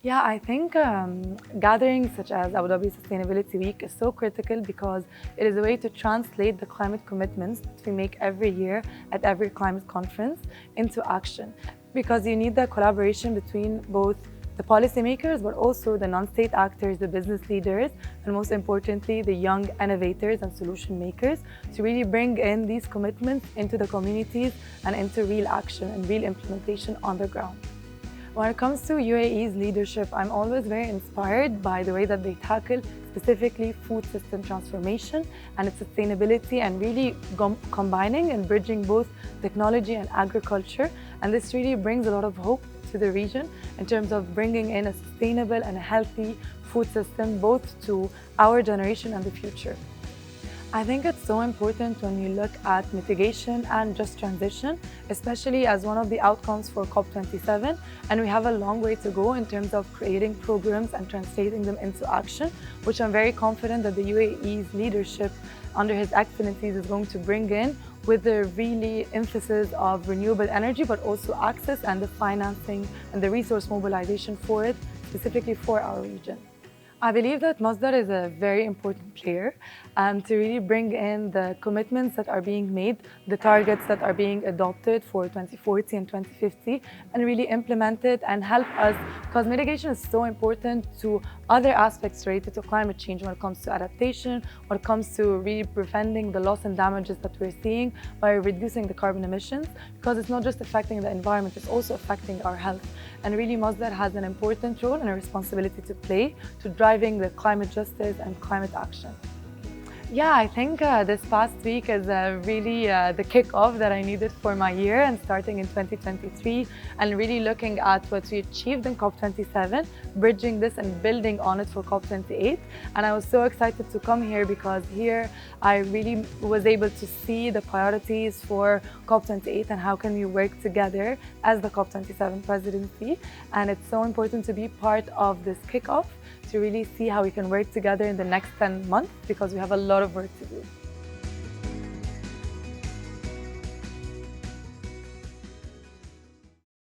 Yeah, I think gatherings such as Abu Dhabi Sustainability Week is so critical because it is a way to translate the climate commitments that we make every year at every climate conference into action. Because you need the collaboration between both the policymakers, but also the non-state actors, the business leaders, and most importantly, the young innovators and solution makers to really bring in these commitments into the communities and into real action and real implementation on the ground. When it comes to UAE's leadership, I'm always very inspired by the way that they tackle specifically food system transformation and its sustainability, and really combining and bridging both technology and agriculture. And this really brings a lot of hope to the region in terms of bringing in a sustainable and a healthy food system both to our generation and the future. I think it's so important when you look at mitigation and just transition, especially as one of the outcomes for COP27. And we have a long way to go in terms of creating programs and translating them into action, which I'm very confident that the UAE's leadership under His Excellencies is going to bring in with the really emphasis of renewable energy, but also access and the financing and the resource mobilization for it, specifically for our region. I believe that Masdar is a very important player to really bring in the commitments that are being made, the targets that are being adopted for 2040 and 2050, and really implement it and help us, because mitigation is so important to other aspects related to climate change when it comes to adaptation, when it comes to really preventing the loss and damages that we're seeing by reducing the carbon emissions, because it's not just affecting the environment, it's also affecting our health. And really Masdar has an important role and a responsibility to play to driving the climate justice and climate action. Yeah, I think this past week is really the kickoff that I needed for my year, and starting in 2023 and really looking at what we achieved in COP27, bridging this and building on it for COP28. And I was so excited to come here because here I really was able to see the priorities for COP28 and how can we work together as the COP27 presidency. And it's so important to be part of this kickoff to really see how we can work together in the next 10 months because we have a lot of work to do.